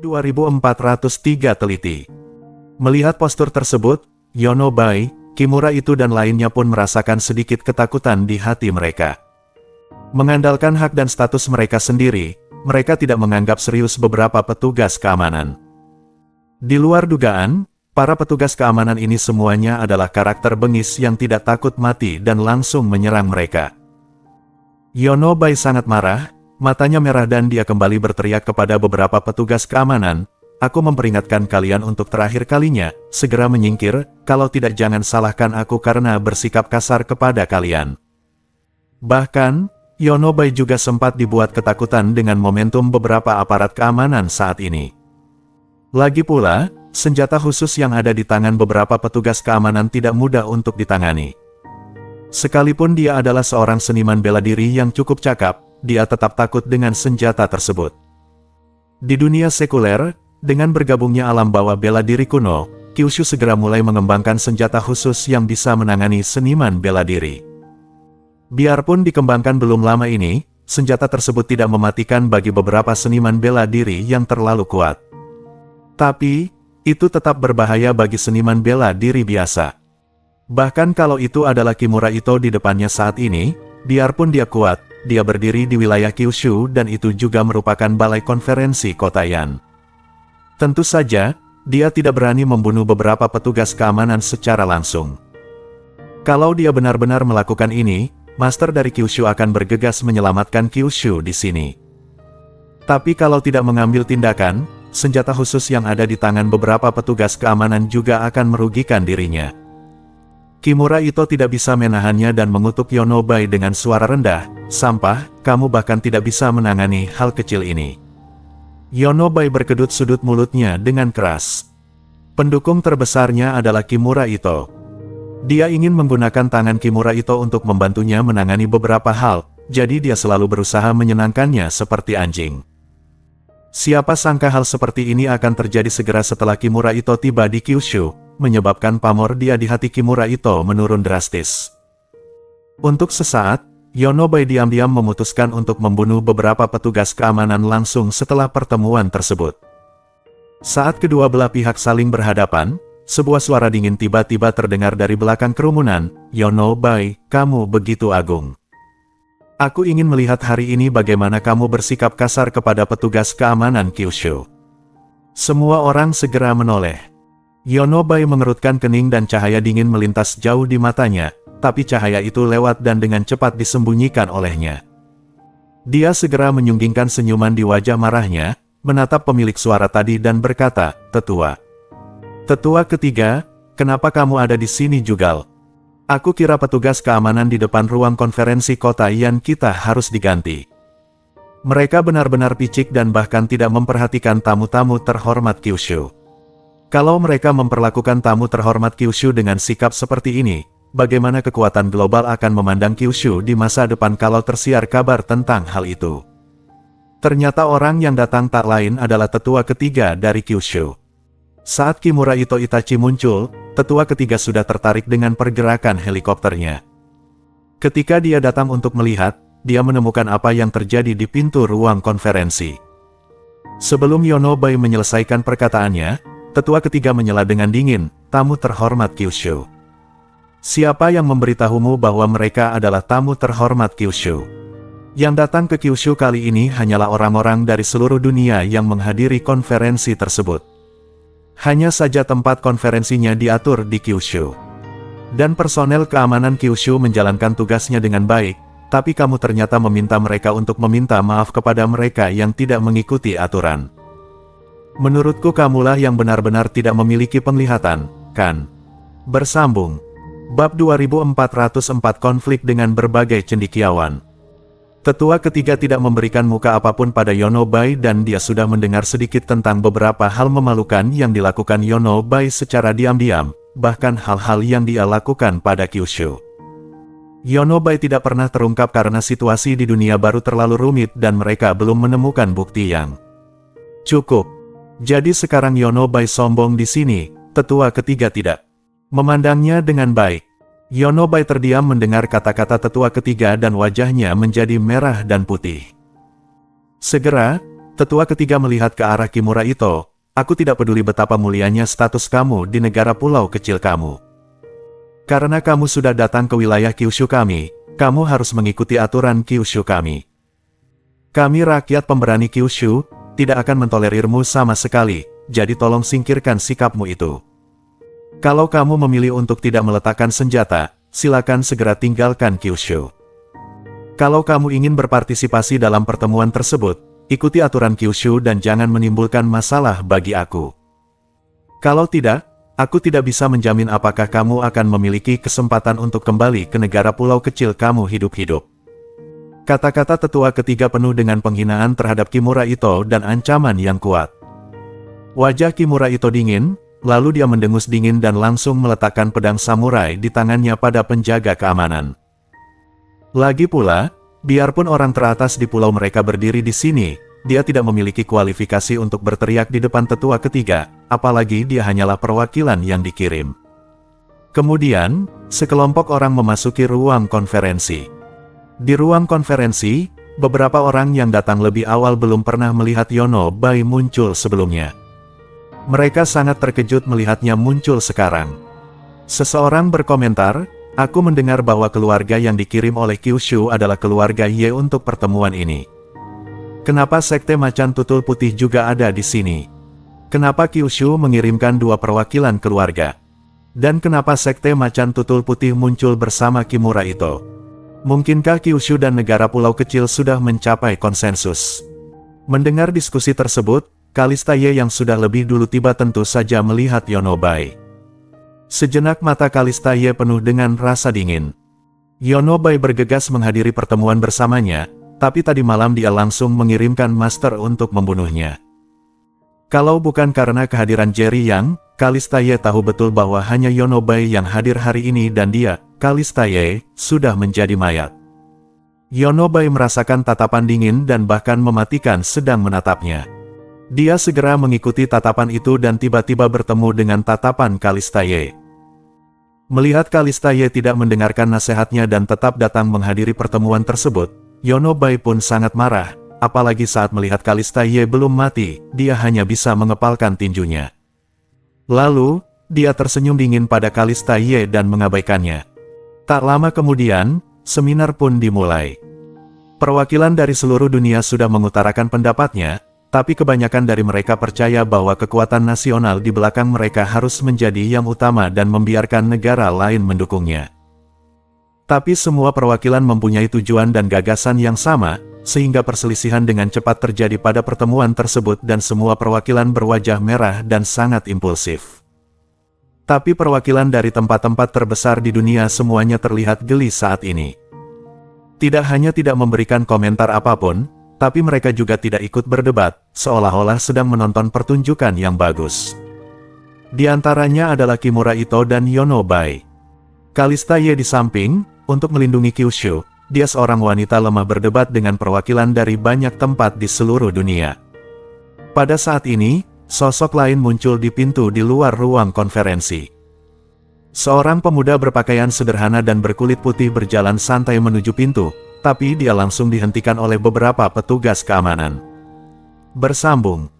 2403 teliti. Melihat postur tersebut, Yonobai, Kimura itu dan lainnya pun merasakan sedikit ketakutan di hati mereka. Mengandalkan hak dan status mereka sendiri, mereka tidak menganggap serius beberapa petugas keamanan. Di luar dugaan, para petugas keamanan ini semuanya adalah karakter bengis yang tidak takut mati dan langsung menyerang mereka. Yonobai sangat marah, matanya merah dan dia kembali berteriak kepada beberapa petugas keamanan, "Aku memperingatkan kalian untuk terakhir kalinya, segera menyingkir, kalau tidak jangan salahkan aku karena bersikap kasar kepada kalian." Bahkan, Yonobai juga sempat dibuat ketakutan dengan momentum beberapa aparat keamanan saat ini. Lagi pula, senjata khusus yang ada di tangan beberapa petugas keamanan tidak mudah untuk ditangani. Sekalipun dia adalah seorang seniman bela diri yang cukup cakap, dia tetap takut dengan senjata tersebut. Di dunia sekuler, dengan bergabungnya alam bawah bela diri kuno, Kyushu segera mulai mengembangkan senjata khusus yang bisa menangani seniman bela diri. Biarpun dikembangkan belum lama ini, senjata tersebut tidak mematikan bagi beberapa seniman bela diri yang terlalu kuat. Tapi, itu tetap berbahaya bagi seniman bela diri biasa. Bahkan kalau itu adalah Kimura Ito di depannya saat ini, biarpun dia kuat, dia berdiri di wilayah Kyushu dan itu juga merupakan balai konferensi kota Yan. Tentu saja, dia tidak berani membunuh beberapa petugas keamanan secara langsung. Kalau dia benar-benar melakukan ini, Master dari Kyushu akan bergegas menyelamatkan Kyushu di sini. Tapi kalau tidak mengambil tindakan, senjata khusus yang ada di tangan beberapa petugas keamanan juga akan merugikan dirinya. Kimura Ito tidak bisa menahannya dan mengutuk Yonobai dengan suara rendah, "Sampah, kamu bahkan tidak bisa menangani hal kecil ini." Yonobai berkedut sudut mulutnya dengan keras. Pendukung terbesarnya adalah Kimura Ito. Dia ingin menggunakan tangan Kimura Ito untuk membantunya menangani beberapa hal, jadi dia selalu berusaha menyenangkannya seperti anjing. Siapa sangka hal seperti ini akan terjadi segera setelah Kimura Ito tiba di Kyushu, menyebabkan pamor dia di hati Kimura Ito menurun drastis. Untuk sesaat, Yonobai diam-diam memutuskan untuk membunuh beberapa petugas keamanan langsung setelah pertemuan tersebut. Saat kedua belah pihak saling berhadapan, sebuah suara dingin tiba-tiba terdengar dari belakang kerumunan, "Yonobai, kamu begitu agung. Aku ingin melihat hari ini bagaimana kamu bersikap kasar kepada petugas keamanan Kyushu." Semua orang segera menoleh. Yonobai mengerutkan kening dan cahaya dingin melintas jauh di matanya, tapi cahaya itu lewat dan dengan cepat disembunyikan olehnya. Dia segera menyunggingkan senyuman di wajah marahnya, menatap pemilik suara tadi dan berkata, "Tetua. Tetua ketiga, kenapa kamu ada di sini Jugal? Aku kira petugas keamanan di depan ruang konferensi kota Yan kita harus diganti." Mereka benar-benar picik dan bahkan tidak memperhatikan tamu-tamu terhormat Kyushu. Kalau mereka memperlakukan tamu terhormat Kyushu dengan sikap seperti ini, bagaimana kekuatan global akan memandang Kyushu di masa depan kalau tersiar kabar tentang hal itu? Ternyata orang yang datang tak lain adalah tetua ketiga dari Kyushu. Saat Kimura Ito Itachi muncul, tetua ketiga sudah tertarik dengan pergerakan helikopternya. Ketika dia datang untuk melihat, dia menemukan apa yang terjadi di pintu ruang konferensi. Sebelum Yonobai menyelesaikan perkataannya, tetua ketiga menyela dengan dingin, "Tamu terhormat Kyushu. Siapa yang memberitahumu bahwa mereka adalah tamu terhormat Kyushu? Yang datang ke Kyushu kali ini hanyalah orang-orang dari seluruh dunia yang menghadiri konferensi tersebut. Hanya saja tempat konferensinya diatur di Kyushu. Dan personel keamanan Kyushu menjalankan tugasnya dengan baik, tapi kamu ternyata meminta mereka untuk meminta maaf kepada mereka yang tidak mengikuti aturan. Menurutku kamulah yang benar-benar tidak memiliki penglihatan, kan?" Bersambung. Bab 2404 Konflik dengan berbagai cendekiawan. Tetua ketiga tidak memberikan muka apapun pada Yonobai dan dia sudah mendengar sedikit tentang beberapa hal memalukan yang dilakukan Yonobai secara diam-diam, bahkan hal-hal yang dia lakukan pada Kyushu. Yonobai tidak pernah terungkap karena situasi di dunia baru terlalu rumit dan mereka belum menemukan bukti yang cukup. Jadi sekarang Yonobai sombong di sini, tetua ketiga tidak memandangnya dengan baik. Yonobai terdiam mendengar kata-kata tetua ketiga dan wajahnya menjadi merah dan putih. Segera, Tetua ketiga melihat ke arah Kimura Ito. Aku tidak peduli betapa mulianya status kamu di negara pulau kecil kamu. Karena kamu sudah datang ke wilayah Kyushu kami, kamu harus mengikuti aturan Kyushu kami. Kami rakyat pemberani Kyushu, tidak akan mentolerirmu sama sekali, jadi tolong singkirkan sikapmu itu. Kalau kamu memilih untuk tidak meletakkan senjata, silakan segera tinggalkan Kyushu. Kalau kamu ingin berpartisipasi dalam pertemuan tersebut, ikuti aturan Kyushu dan jangan menimbulkan masalah bagi aku. Kalau tidak, aku tidak bisa menjamin apakah kamu akan memiliki kesempatan untuk kembali ke negara pulau kecil kamu hidup-hidup. Kata-kata tetua ketiga penuh dengan penghinaan terhadap Kimura Ito dan ancaman yang kuat. Wajah Kimura Ito dingin, lalu dia mendengus dingin dan langsung meletakkan pedang samurai di tangannya pada penjaga keamanan. Lagi pula, biarpun orang teratas di pulau mereka berdiri di sini, dia tidak memiliki kualifikasi untuk berteriak di depan tetua ketiga, apalagi dia hanyalah perwakilan yang dikirim. Kemudian, sekelompok orang memasuki ruang konferensi. Di ruang konferensi, beberapa orang yang datang lebih awal belum pernah melihat Yono Bai muncul sebelumnya. Mereka sangat terkejut melihatnya muncul sekarang. Seseorang berkomentar, "Aku mendengar bahwa keluarga yang dikirim oleh Kyushu adalah keluarga Ye untuk pertemuan ini. Kenapa Sekte Macan Tutul Putih juga ada di sini? Kenapa Kyushu mengirimkan dua perwakilan keluarga? Dan kenapa Sekte Macan Tutul Putih muncul bersama Kimura Ito? Mungkinkah Kyushu dan negara pulau kecil sudah mencapai konsensus?" Mendengar diskusi tersebut, Kalista Ye yang sudah lebih dulu tiba tentu saja melihat Yono Bai. Sejenak mata Kalista Ye penuh dengan rasa dingin. Yono Bai bergegas menghadiri pertemuan bersamanya, tapi tadi malam dia langsung mengirimkan master untuk membunuhnya. Kalau bukan karena kehadiran Jerry Yang, Kalista Ye tahu betul bahwa hanya Yono Bai yang hadir hari ini dan dia, Kalista Ye, sudah menjadi mayat. Yono Bai merasakan tatapan dingin dan bahkan mematikan sedang menatapnya. Dia segera mengikuti tatapan itu dan tiba-tiba bertemu dengan tatapan Kalista Ye. Melihat Kalista Ye tidak mendengarkan nasihatnya dan tetap datang menghadiri pertemuan tersebut, Yono Bai pun sangat marah, apalagi saat melihat Kalista Ye belum mati, dia hanya bisa mengepalkan tinjunya. Lalu, dia tersenyum dingin pada Kalista Ye dan mengabaikannya. Tak lama kemudian, seminar pun dimulai. Perwakilan dari seluruh dunia sudah mengutarakan pendapatnya, tapi kebanyakan dari mereka percaya bahwa kekuatan nasional di belakang mereka harus menjadi yang utama dan membiarkan negara lain mendukungnya. Tapi semua perwakilan mempunyai tujuan dan gagasan yang sama, sehingga perselisihan dengan cepat terjadi pada pertemuan tersebut dan semua perwakilan berwajah merah dan sangat impulsif. Tapi perwakilan dari tempat-tempat terbesar di dunia semuanya terlihat geli saat ini. Tidak hanya tidak memberikan komentar apapun, tapi mereka juga tidak ikut berdebat, seolah-olah sedang menonton pertunjukan yang bagus. Di antaranya adalah Kimura Ito dan Yono Bai. Kalista Ye di samping, untuk melindungi Kyushu, dia seorang wanita lemah berdebat dengan perwakilan dari banyak tempat di seluruh dunia. Pada saat ini, sosok lain muncul di pintu di luar ruang konferensi. Seorang pemuda berpakaian sederhana dan berkulit putih berjalan santai menuju pintu, tapi dia langsung dihentikan oleh beberapa petugas keamanan. Bersambung.